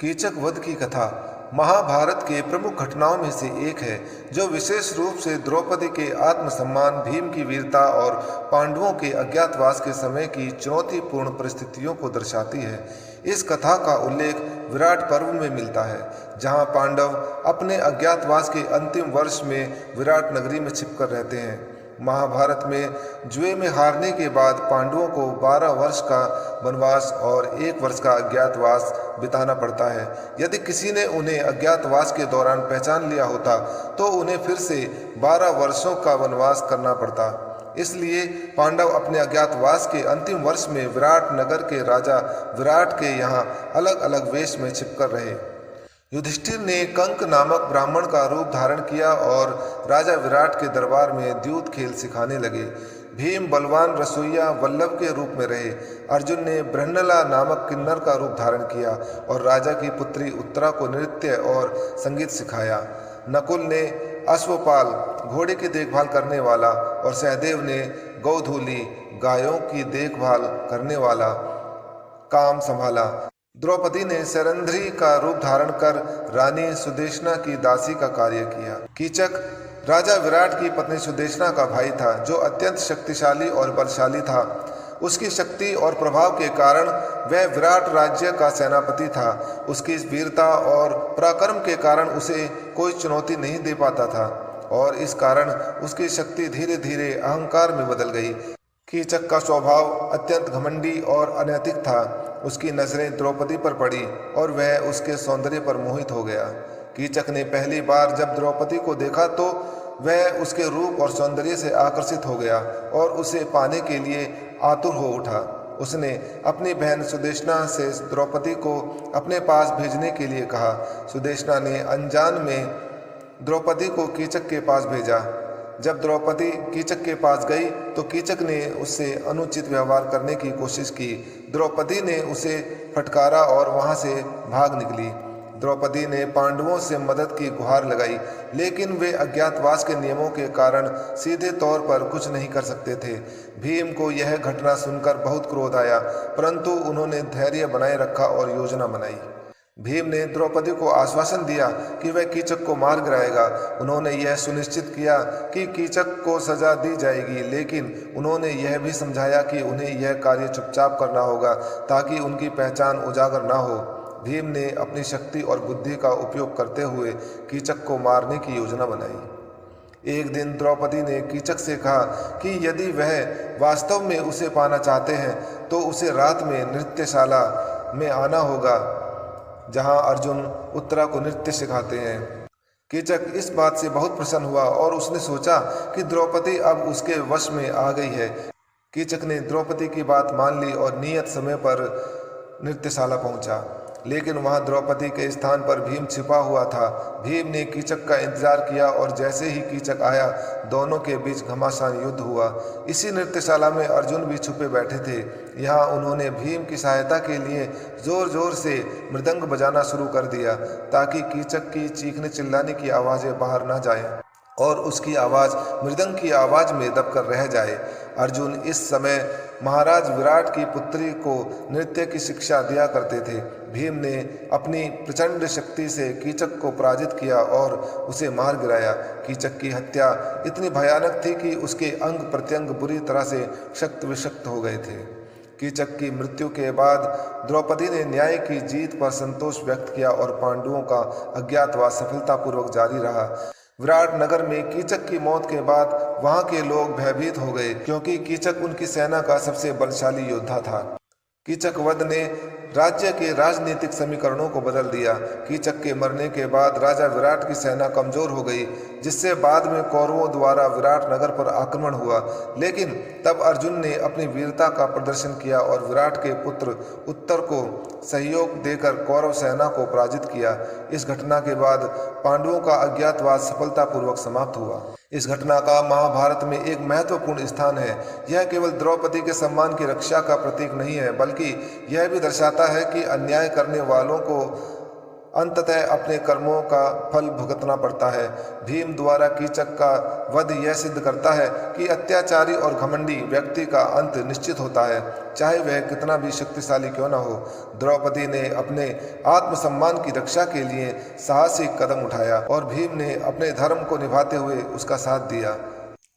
कीचक वध की कथा महाभारत के प्रमुख घटनाओं में से एक है, जो विशेष रूप से द्रौपदी के आत्मसम्मान, भीम की वीरता और पांडवों के अज्ञातवास के समय की चुनौतीपूर्ण परिस्थितियों को दर्शाती है। इस कथा का उल्लेख विराट पर्व में मिलता है, जहां पांडव अपने अज्ञातवास के अंतिम वर्ष में विराट नगरी में छिपकर रहते हैं। महाभारत में जुए में हारने के बाद पांडवों को 12 वर्ष का वनवास और 1 वर्ष का अज्ञातवास बिताना पड़ता है। यदि किसी ने उन्हें अज्ञातवास के दौरान पहचान लिया होता तो उन्हें फिर से 12 वर्षों का वनवास करना पड़ता। इसलिए पांडव अपने अज्ञातवास के अंतिम वर्ष में विराट नगर के राजा विराट के यहाँ अलग अलग वेश में छिपकर रहे। युधिष्ठिर ने कंक नामक ब्राह्मण का रूप धारण किया और राजा विराट के दरबार में द्यूत खेल सिखाने लगे। भीम बलवान रसोइया वल्लभ के रूप में रहे। अर्जुन ने बृहन्नला नामक किन्नर का रूप धारण किया और राजा की पुत्री उत्तरा को नृत्य और संगीत सिखाया। नकुल ने अश्वपाल घोड़े की देखभाल करने वाला और सहदेव ने गौधूली गायों की देखभाल करने वाला काम संभाला। द्रौपदी ने सरंध्री का रूप धारण कर रानी सुदेशना की दासी का कार्य किया। कीचक राजा विराट की पत्नी सुदेशना का भाई था, जो अत्यंत शक्तिशाली और बलशाली था। उसकी शक्ति और प्रभाव के कारण वह विराट राज्य का सेनापति था। उसकी वीरता और पराक्रम के कारण उसे कोई चुनौती नहीं दे पाता था और इस कारण उसकी शक्ति धीरे धीरे अहंकार में बदल गई। कीचक का स्वभाव अत्यंत घमंडी और अनैतिक था। उसकी नजरें द्रौपदी पर पड़ी और वह उसके सौंदर्य पर मोहित हो गया। कीचक ने पहली बार जब द्रौपदी को देखा तो वह उसके रूप और सौंदर्य से आकर्षित हो गया और उसे पाने के लिए आतुर हो उठा। उसने अपनी बहन सुदेशना से द्रौपदी को अपने पास भेजने के लिए कहा। सुदेशना ने अनजान में द्रौपदी को कीचक के पास भेजा। जब द्रौपदी कीचक के पास गई तो कीचक ने उससे अनुचित व्यवहार करने की कोशिश की। द्रौपदी ने उसे फटकारा और वहां से भाग निकली। द्रौपदी ने पांडवों से मदद की गुहार लगाई, लेकिन वे अज्ञातवास के नियमों के कारण सीधे तौर पर कुछ नहीं कर सकते थे। भीम को यह घटना सुनकर बहुत क्रोध आया, परंतु उन्होंने धैर्य बनाए रखा और योजना बनाई। भीम ने द्रौपदी को आश्वासन दिया कि वह कीचक को मार गिराएगा। उन्होंने यह सुनिश्चित किया कि कीचक को सजा दी जाएगी, लेकिन उन्होंने यह भी समझाया कि उन्हें यह कार्य चुपचाप करना होगा ताकि उनकी पहचान उजागर न हो। भीम ने अपनी शक्ति और बुद्धि का उपयोग करते हुए कीचक को मारने की योजना बनाई। एक दिन द्रौपदी ने कीचक से कहा कि यदि वह वास्तव में उसे पाना चाहते हैं तो उसे रात में नृत्यशाला में आना होगा, जहां अर्जुन उत्तरा को नृत्य सिखाते हैं। कीचक इस बात से बहुत प्रसन्न हुआ और उसने सोचा कि द्रौपदी अब उसके वश में आ गई है। कीचक ने द्रौपदी की बात मान ली और नियत समय पर नृत्यशाला पहुंचा, लेकिन वहां द्रौपदी के स्थान पर भीम छिपा हुआ था। भीम ने कीचक का इंतजार किया और जैसे ही कीचक आया, दोनों के बीच घमासान युद्ध हुआ। इसी नृत्यशाला में अर्जुन भी छुपे बैठे थे। यहाँ उन्होंने भीम की सहायता के लिए जोर जोर से मृदंग बजाना शुरू कर दिया, ताकि कीचक की चीखने चिल्लाने की आवाज़ें बाहर न जाएं और उसकी आवाज़ मृदंग की आवाज़ में दबकर रह जाए। अर्जुन इस समय महाराज विराट की पुत्री को नृत्य की शिक्षा दिया करते थे। भीम ने अपनी प्रचंड शक्ति से कीचक को पराजित किया और उसे मार गिराया। कीचक की हत्या इतनी भयानक थी कि उसके अंग प्रत्यंग बुरी तरह से शक्त विशक्त हो गए थे। कीचक की मृत्यु के बाद द्रौपदी ने न्याय की जीत पर संतोष व्यक्त किया और पांडवों का अज्ञातवास सफलतापूर्वक जारी रहा। विराट नगर में कीचक की मौत के बाद वहां के लोग भयभीत हो गए, क्योंकि कीचक उनकी सेना का सबसे बलशाली योद्धा था। कीचक वध ने राज्य के राजनीतिक समीकरणों को बदल दिया। कीचक के मरने के बाद राजा विराट की सेना कमजोर हो गई, जिससे बाद में कौरवों द्वारा विराट नगर पर आक्रमण हुआ। लेकिन तब अर्जुन ने अपनी वीरता का प्रदर्शन किया और विराट के पुत्र उत्तर को सहयोग देकर कौरव सेना को पराजित किया। इस घटना के बाद पांडवों का अज्ञातवास सफलतापूर्वक समाप्त हुआ। इस घटना का महाभारत में एक महत्वपूर्ण स्थान है। यह केवल द्रौपदी के सम्मान की रक्षा का प्रतीक नहीं है, बल्कि यह भी दर्शाता है कि अन्याय करने वालों को अंततः अपने कर्मों का फल भुगतना पड़ता है। भीम द्वारा कीचक का वध यह सिद्ध करता है कि अत्याचारी और घमंडी व्यक्ति का अंत निश्चित होता है, चाहे वह कितना भी शक्तिशाली क्यों न हो। द्रौपदी ने अपने आत्मसम्मान की रक्षा के लिए साहसिक कदम उठाया और भीम ने अपने धर्म को निभाते हुए उसका साथ दिया।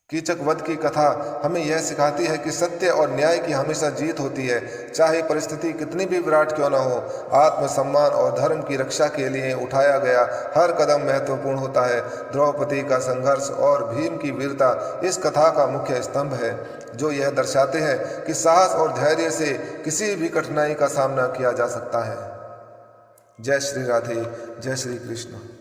कीचक वध की कथा हमें यह सिखाती है कि सत्य और न्याय की हमेशा जीत होती है, चाहे परिस्थिति कितनी भी विराट क्यों न हो। आत्मसम्मान और धर्म की रक्षा के लिए उठाया गया हर कदम महत्वपूर्ण होता है। द्रौपदी का संघर्ष और भीम की वीरता इस कथा का मुख्य स्तंभ है, जो यह दर्शाते हैं कि साहस और धैर्य से किसी भी कठिनाई का सामना किया जा सकता है। जय श्री राधे, जय श्री कृष्ण।